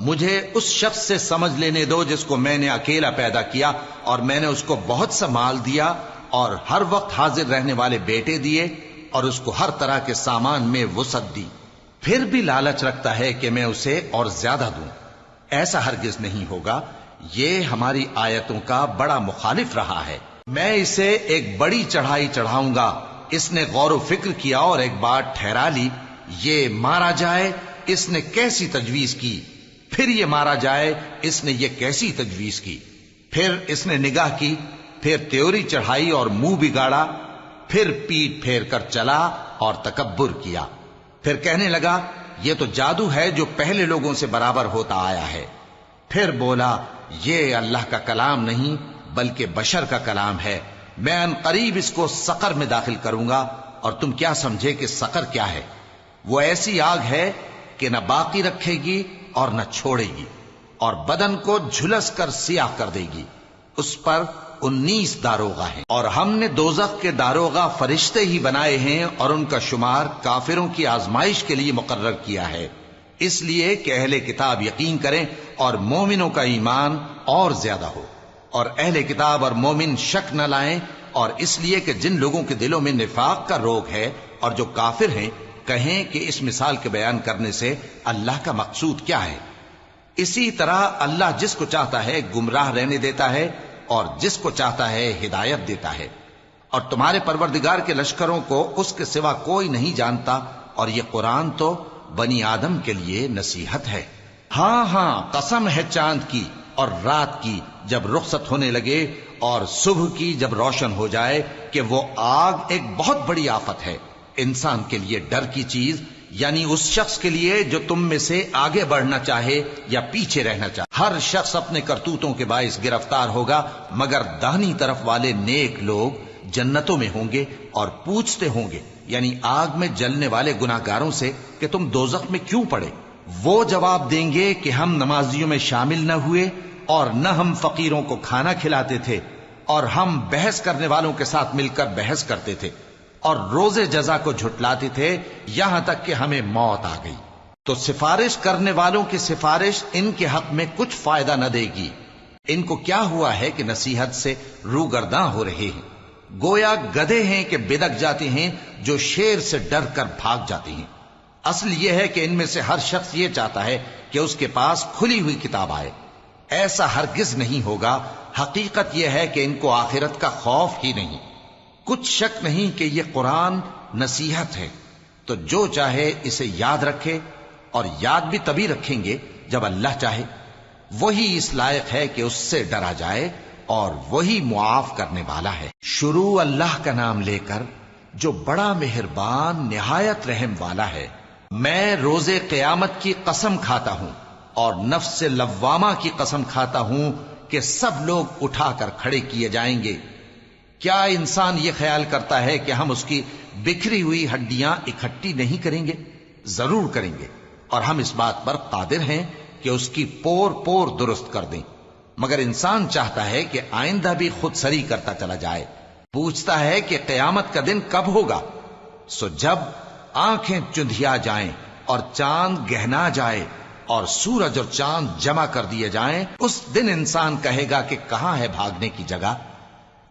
مجھے اس شخص سے سمجھ لینے دو جس کو میں نے اکیلا پیدا کیا، اور میں نے اس کو بہت سا مال دیا اور ہر وقت حاضر رہنے والے بیٹے دیے، اور اس کو ہر طرح کے سامان میں وسعت دی، پھر بھی لالچ رکھتا ہے کہ میں اسے اور زیادہ دوں۔ ایسا ہرگز نہیں ہوگا، یہ ہماری آیتوں کا بڑا مخالف رہا ہے۔ میں اسے ایک بڑی چڑھائی چڑھاؤں گا۔ اس نے غور و فکر کیا اور ایک بات ٹھہرا لی، یہ مارا جائے، اس نے کیسی تجویز کی، پھر یہ مارا جائے، اس نے یہ کیسی تجویز کی، پھر اس نے نگاہ کی، پھر تیوری چڑھائی اور منہ بگاڑا، پھر پیٹ پھیر کر چلا اور تکبر کیا، پھر کہنے لگا یہ تو جادو ہے جو پہلے لوگوں سے برابر ہوتا آیا ہے، پھر بولا یہ اللہ کا کلام نہیں بلکہ بشر کا کلام ہے، میں ان قریب اس کو سقر میں داخل کروں گا، اور تم کیا سمجھے کہ سقر کیا ہے؟ وہ ایسی آگ ہے کہ نہ باقی رکھے گی اور نہ چھوڑے گی، اور بدن کو جھلس کر سیاہ کر دے گی۔ اس پر 19 داروغہ ہیں، اور ہم نے دوزخ کے داروغہ فرشتے ہی بنائے ہیں، اور ان کا شمار کافروں کی آزمائش کے لیے مقرر کیا ہے، اس لیے کہ اہل کتاب یقین کریں اور مومنوں کا ایمان اور زیادہ ہو، اور اہل کتاب اور مومن شک نہ لائیں، اور اس لیے کہ جن لوگوں کے دلوں میں نفاق کا روگ ہے اور جو کافر ہیں کہیں کہ اس مثال کے بیان کرنے سے اللہ کا مقصود کیا ہے۔ اسی طرح اللہ جس کو چاہتا ہے گمراہ رہنے دیتا ہے اور جس کو چاہتا ہے ہدایت دیتا ہے، اور تمہارے پروردگار کے لشکروں کو اس کے سوا کوئی نہیں جانتا، اور یہ قرآن تو بنی آدم کے لیے نصیحت ہے۔ ہاں ہاں، قسم ہے چاند کی اور رات کی جب رخصت ہونے لگے، اور صبح کی جب روشن ہو جائے، کہ وہ آگ ایک بہت بڑی آفت ہے، انسان کے لیے ڈر کی چیز، یعنی اس شخص کے لیے جو تم میں سے آگے بڑھنا چاہے یا پیچھے رہنا چاہے۔ ہر شخص اپنے کرتوتوں کے باعث گرفتار ہوگا، مگر داہنی طرف والے نیک لوگ جنتوں میں ہوں گے اور پوچھتے ہوں گے، یعنی آگ میں جلنے والے گناہگاروں سے کہ تم دوزخ میں کیوں پڑے؟ وہ جواب دیں گے کہ ہم نمازیوں میں شامل نہ ہوئے، اور نہ ہم فقیروں کو کھانا کھلاتے تھے، اور ہم بحث کرنے والوں کے ساتھ مل کر بحث کرتے تھے، اور روز جزا کو جھٹلاتے تھے، یہاں تک کہ ہمیں موت آ گئی۔ تو سفارش کرنے والوں کی سفارش ان کے حق میں کچھ فائدہ نہ دے گی۔ ان کو کیا ہوا ہے کہ نصیحت سے روگرداں ہو رہے ہیں؟ گویا گدھے ہیں کہ بدک جاتے ہیں جو شیر سے ڈر کر بھاگ جاتے ہیں۔ اصل یہ ہے کہ ان میں سے ہر شخص یہ چاہتا ہے کہ اس کے پاس کھلی ہوئی کتاب آئے۔ ایسا ہرگز نہیں ہوگا۔ حقیقت یہ ہے کہ ان کو آخرت کا خوف ہی نہیں۔ کچھ شک نہیں کہ یہ قرآن نصیحت ہے، تو جو چاہے اسے یاد رکھے، اور یاد بھی تبھی رکھیں گے جب اللہ چاہے۔ وہی اس لائق ہے کہ اس سے ڈرا جائے، اور وہی معاف کرنے والا ہے۔ شروع اللہ کا نام لے کر جو بڑا مہربان نہایت رحم والا ہے۔ میں روز قیامت کی قسم کھاتا ہوں اور نفس لوامہ کی قسم کھاتا ہوں کہ سب لوگ اٹھا کر کھڑے کیے جائیں گے۔ کیا انسان یہ خیال کرتا ہے کہ ہم اس کی بکھری ہوئی ہڈیاں اکٹھی نہیں کریں گے؟ ضرور کریں گے، اور ہم اس بات پر قادر ہیں کہ اس کی پور پور درست کر دیں۔ مگر انسان چاہتا ہے کہ آئندہ بھی خود سری کرتا چلا جائے۔ پوچھتا ہے کہ قیامت کا دن کب ہوگا؟ سو جب آنکھیں چندھیا جائیں اور چاند گہنا جائے اور سورج اور چاند جمع کر دیے جائیں، اس دن انسان کہے گا کہ کہاں ہے بھاگنے کی جگہ؟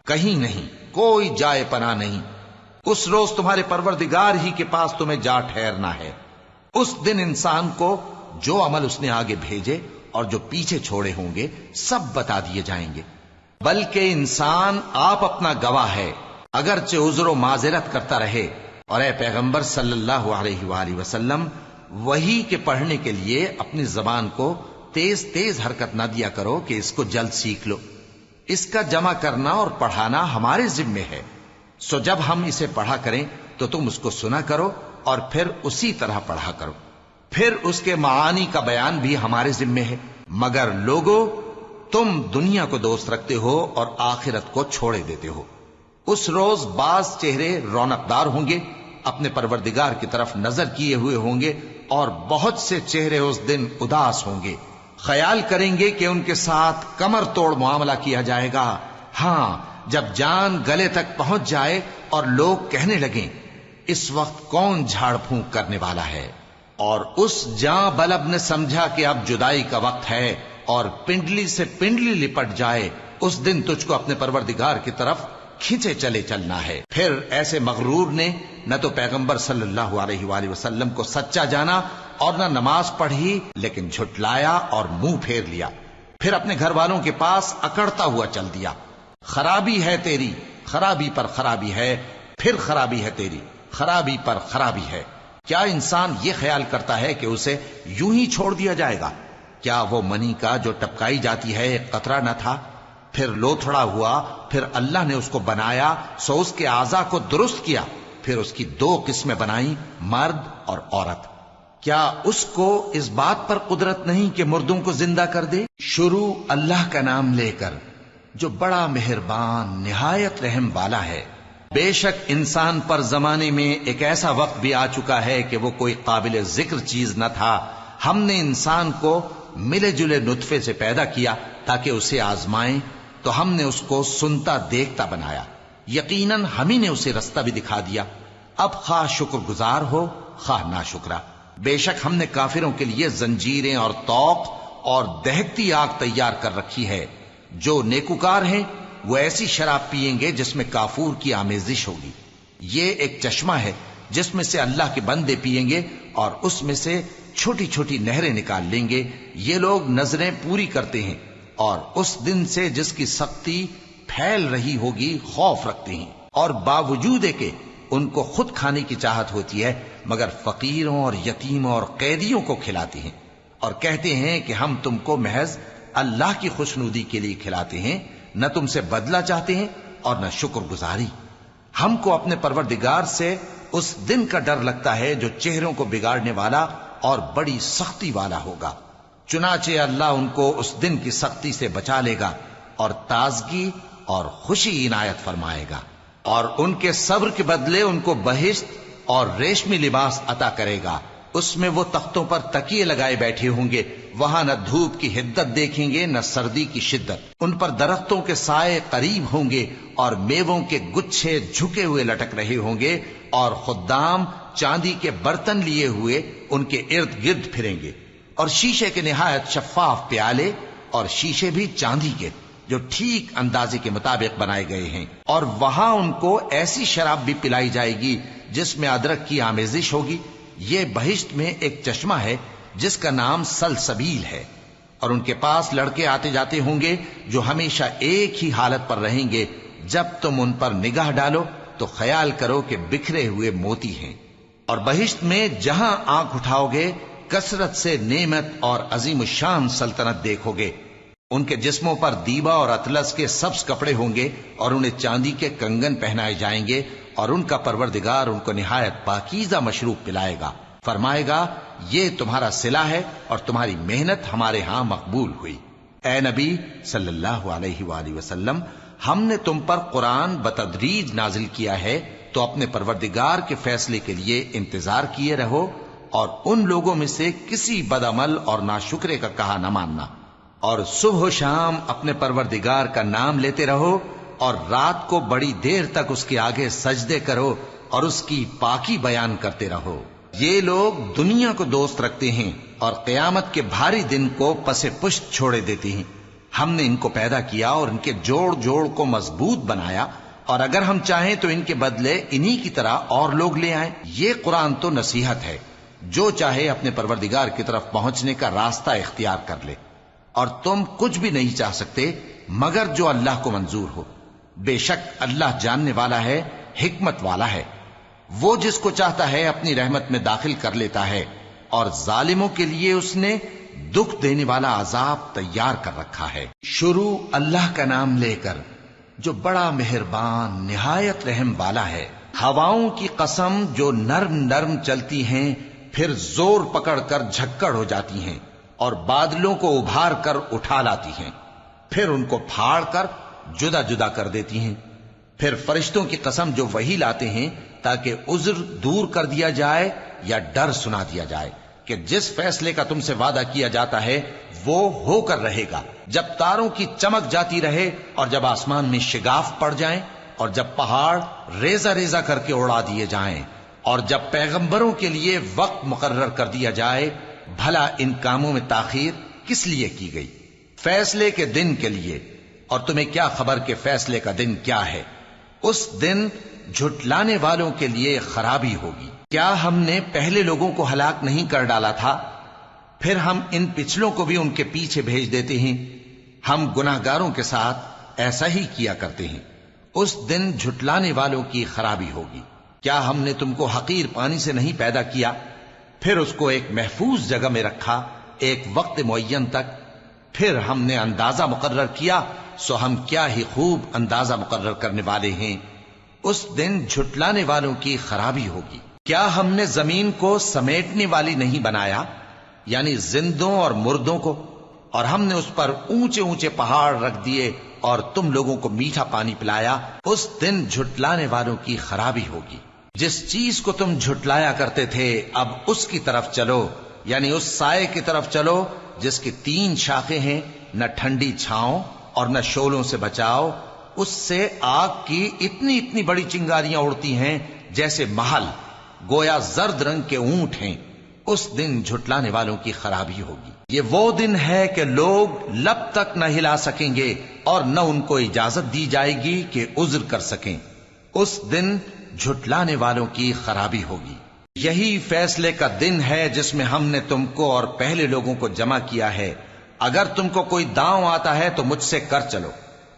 کہیں نہیں، کوئی جائے پناہ نہیں۔ اس روز تمہارے پروردگار ہی کے پاس تمہیں جا ٹھہرنا ہے۔ اس دن انسان کو جو عمل اس نے آگے بھیجے اور جو پیچھے چھوڑے ہوں گے سب بتا دیے جائیں گے۔ بلکہ انسان آپ اپنا گواہ ہے، اگرچہ عذر و معذرت کرتا رہے۔ اور اے پیغمبر صلی اللہ علیہ وآلہ وسلم، وحی کے پڑھنے کے لیے اپنی زبان کو تیز تیز حرکت نہ دیا کرو کہ اس کو جلد سیکھ لو۔ اس کا جمع کرنا اور پڑھانا ہمارے ذمے ہے۔ سو جب ہم اسے پڑھا کریں تو تم اس کو سنا کرو اور پھر اسی طرح پڑھا کرو۔ پھر اس کے معانی کا بیان بھی ہمارے ذمے ہے۔ مگر لوگو، تم دنیا کو دوست رکھتے ہو اور آخرت کو چھوڑے دیتے ہو۔ اس روز بعض چہرے رونقدار ہوں گے، اپنے پروردگار کی طرف نظر کیے ہوئے ہوں گے، اور بہت سے چہرے اس دن اداس ہوں گے، خیال کریں گے کہ ان کے ساتھ کمر توڑ معاملہ کیا جائے گا۔ ہاں، جب جان گلے تک پہنچ جائے اور لوگ کہنے لگیں اس وقت کون جھاڑ پھونک کرنے والا ہے، اور اس جاں بلب نے سمجھا کہ اب جدائی کا وقت ہے اور پنڈلی سے پنڈلی لپٹ جائے، اس دن تجھ کو اپنے پروردگار کی طرف کھینچے چلے چلنا ہے۔ پھر ایسے مغرور نے نہ تو پیغمبر صلی اللہ علیہ وآلہ وسلم کو سچا جانا اور نہ نماز پڑھی، لیکن جھٹلایا اور منہ پھیر لیا، پھر اپنے گھر والوں کے پاس اکڑتا ہوا چل دیا۔ خرابی ہے تیری، خرابی پر خرابی ہے، پھر خرابی ہے تیری، خرابی پر خرابی ہے۔ کیا انسان یہ خیال کرتا ہے کہ اسے یوں ہی چھوڑ دیا جائے گا؟ کیا وہ منی کا جو ٹپکائی جاتی ہے ایک قطرہ نہ تھا، پھر لوتھڑا ہوا، پھر اللہ نے اس کو بنایا، سو اس کے اعضاء کو درست کیا، پھر اس کی دو قسمیں بنائیں، مرد اور عورت۔ کیا اس کو اس بات پر قدرت نہیں کہ مردوں کو زندہ کر دے؟ شروع اللہ کا نام لے کر جو بڑا مہربان نہایت رحم والا ہے۔ بے شک انسان پر زمانے میں ایک ایسا وقت بھی آ چکا ہے کہ وہ کوئی قابل ذکر چیز نہ تھا۔ ہم نے انسان کو ملے جلے نطفے سے پیدا کیا تاکہ اسے آزمائیں، تو ہم نے اس کو سنتا دیکھتا بنایا، یقیناً ہم ہی نے اسے رستہ بھی دکھا دیا۔ اب خواہ شکر گزار ہو خواہ ناشکرا۔ بے شک ہم نے کافروں کے لیے زنجیریں اور طوق اور دہکتی آگ تیار کر رکھی ہے۔ جو نیکوکار ہیں وہ ایسی شراب پیئیں گے جس میں کافور کی آمیزش ہوگی۔ یہ ایک چشمہ ہے جس میں سے اللہ کے بندے پیئیں گے، اور اس میں سے چھوٹی چھوٹی نہریں نکال لیں گے۔ یہ لوگ نظریں پوری کرتے ہیں اور اس دن سے جس کی سختی پھیل رہی ہوگی خوف رکھتے ہیں، اور باوجود کہ ان کو خود کھانے کی چاہت ہوتی ہے مگر فقیروں اور یتیموں اور قیدیوں کو کھلاتے ہیں، اور کہتے ہیں کہ ہم تم کو محض اللہ کی خوشنودی کے لیے کھلاتے ہیں، نہ تم سے بدلہ چاہتے ہیں اور نہ شکر گزاری۔ ہم کو اپنے پروردگار سے اس دن کا ڈر لگتا ہے جو چہروں کو بگاڑنے والا اور بڑی سختی والا ہوگا۔ چنانچہ اللہ ان کو اس دن کی سختی سے بچا لے گا اور تازگی اور خوشی عنایت فرمائے گا، اور ان کے صبر کے بدلے ان کو بہشت اور ریشمی لباس عطا کرے گا۔ اس میں وہ تختوں پر تکیے لگائے بیٹھے ہوں گے، وہاں نہ دھوپ کی حدت دیکھیں گے نہ سردی کی شدت۔ ان پر درختوں کے سائے قریب ہوں گے اور میووں کے گچھے جھکے ہوئے لٹک رہے ہوں گے، اور خدام چاندی کے برتن لیے ہوئے ان کے ارد گرد پھریں گے، اور شیشے کے نہایت شفاف پیالے، اور شیشے بھی چاندی کے جو ٹھیک اندازے کے مطابق بنائے گئے ہیں، اور وہاں ان کو ایسی شراب بھی پلائی جائے گی جس میں ادرک کی آمیزش ہوگی۔ یہ بہشت میں ایک چشمہ ہے جس کا نام سلسبیل ہے، اور ان کے پاس لڑکے آتے جاتے ہوں گے جو ہمیشہ ایک ہی حالت پر رہیں گے۔ جب تم ان پر نگاہ ڈالو تو خیال کرو کہ بکھرے ہوئے موتی ہیں۔ اور بہشت میں جہاں آنکھ اٹھاؤ گے کثرت سے نعمت اور عظیم الشان سلطنت دیکھو گے۔ ان کے جسموں پر دیبا اور اطلس کے سبز کپڑے ہوں گے، اور انہیں چاندی کے کنگن پہنائے جائیں گے، اور ان کا پروردگار ان کو نہایت پاکیزہ مشروب پلائے گا، فرمائے گا یہ تمہارا صلہ ہے اور تمہاری محنت ہمارے ہاں مقبول ہوئی۔ اے نبی صلی اللہ علیہ وآلہ وسلم، ہم نے تم پر قرآن بتدریج نازل کیا ہے، تو اپنے پروردگار کے فیصلے کے لیے انتظار کیے رہو، اور ان لوگوں میں سے کسی بدعمل اور ناشکرے کا کہا نہ ماننا، اور صبح و شام اپنے پروردگار کا نام لیتے رہو، اور رات کو بڑی دیر تک اس کے آگے سجدے کرو اور اس کی پاکی بیان کرتے رہو۔ یہ لوگ دنیا کو دوست رکھتے ہیں اور قیامت کے بھاری دن کو پس پشت چھوڑے دیتے ہیں۔ ہم نے ان کو پیدا کیا اور ان کے جوڑ جوڑ کو مضبوط بنایا، اور اگر ہم چاہیں تو ان کے بدلے انہی کی طرح اور لوگ لے آئیں۔ یہ قرآن تو نصیحت ہے، جو چاہے اپنے پروردگار کی طرف پہنچنے کا راستہ اختیار کر لے، اور تم کچھ بھی نہیں چاہ سکتے مگر جو اللہ کو منظور ہو۔ بے شک اللہ جاننے والا ہے، حکمت والا ہے۔ وہ جس کو چاہتا ہے اپنی رحمت میں داخل کر لیتا ہے، اور ظالموں کے لیے اس نے دکھ دینے والا عذاب تیار کر رکھا ہے۔ شروع اللہ کا نام لے کر جو بڑا مہربان نہایت رحم والا ہے۔ ہواؤں کی قسم جو نرم نرم چلتی ہیں پھر زور پکڑ کر جھکڑ ہو جاتی ہیں، اور بادلوں کو ابھار کر اٹھا لاتی ہیں، پھر ان کو پھاڑ کر جدا جدا کر دیتی ہیں۔ پھر فرشتوں کی قسم جو وحی لاتے ہیں تاکہ عذر دور کر دیا جائے یا ڈر سنا دیا جائے کہ جس فیصلے کا تم سے وعدہ کیا جاتا ہے وہ ہو کر رہے گا، جب تاروں کی چمک جاتی رہے، اور جب آسمان میں شگاف پڑ جائیں، اور جب پہاڑ ریزہ ریزہ کر کے اڑا دیے جائیں، اور جب پیغمبروں کے لیے وقت مقرر کر دیا جائے۔ بھلا ان کاموں میں تاخیر کس لیے کی گئی؟ فیصلے کے دن کے لیے، اور تمہیں کیا خبر کہ فیصلے کا دن کیا ہے؟ اس دن جھٹلانے والوں کے لیے خرابی ہوگی۔ کیا ہم نے پہلے لوگوں کو ہلاک نہیں کر ڈالا تھا؟ پھر ہم ان پچھلوں کو بھی ان کے پیچھے بھیج دیتے ہیں۔ ہم گناہگاروں کے ساتھ ایسا ہی کیا کرتے ہیں۔ اس دن جھٹلانے والوں کی خرابی ہوگی۔ کیا ہم نے تم کو حقیر پانی سے نہیں پیدا کیا، پھر اس کو ایک محفوظ جگہ میں رکھا ایک وقت معین تک، پھر ہم نے اندازہ مقرر کیا، سو ہم کیا ہی خوب اندازہ مقرر کرنے والے ہیں۔ اس دن جھٹلانے والوں کی خرابی ہوگی۔ کیا ہم نے زمین کو سمیٹنے والی نہیں بنایا، یعنی زندوں اور مردوں کو، اور ہم نے اس پر اونچے اونچے پہاڑ رکھ دیے اور تم لوگوں کو میٹھا پانی پلایا۔ اس دن جھٹلانے والوں کی خرابی ہوگی۔ جس چیز کو تم جھٹلایا کرتے تھے اب اس کی طرف چلو، یعنی اس سائے کی طرف چلو جس کی 3 شاخیں ہیں، نہ ٹھنڈی چھاؤں اور نہ شولوں سے بچاؤ۔ اس سے آگ کی اتنی اتنی بڑی چنگاریاں اڑتی ہیں جیسے محل، گویا زرد رنگ کے اونٹ ہیں۔ اس دن جھٹلانے والوں کی خرابی ہوگی۔ یہ وہ دن ہے کہ لوگ لب تک نہ ہلا سکیں گے اور نہ ان کو اجازت دی جائے گی کہ عذر کر سکیں۔ اس دن جھٹلانے والوں کی خرابی ہوگی۔ یہی فیصلے کا دن ہے جس میں ہم نے تم کو اور پہلے لوگوں کو جمع کیا ہے۔ اگر تم کو کوئی داؤں آتا ہے تو مجھ سے کر چلو۔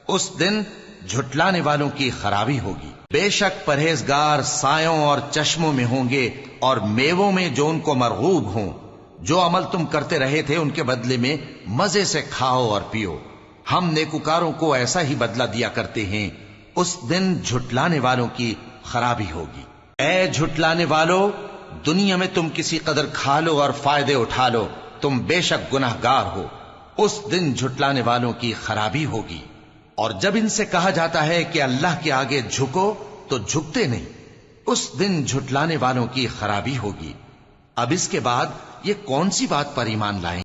اس دن جھٹلانے والوں کی خرابی ہوگی۔ بے شک پرہیزگار سایوں اور چشموں میں ہوں گے اور میووں میں جو ان کو مرغوب ہوں۔ جو عمل تم کرتے رہے تھے ان کے بدلے میں مزے سے کھاؤ اور پیو۔ ہم نیکوکاروں کو ایسا ہی بدلہ دیا کرتے ہیں۔ اس دن جھٹلانے والوں کی خرابی ہوگی۔ اے جھٹلانے والو، دنیا میں تم کسی قدر کھا لو اور فائدے اٹھا لو، تم بے شک گناہگار ہو۔ اس دن جھٹلانے والوں کی خرابی ہوگی۔ اور جب ان سے کہا جاتا ہے کہ اللہ کے آگے جھکو تو جھکتے نہیں۔ اس دن جھٹلانے والوں کی خرابی ہوگی۔ اب اس کے بعد یہ کون سی بات پر ایمان لائیں؟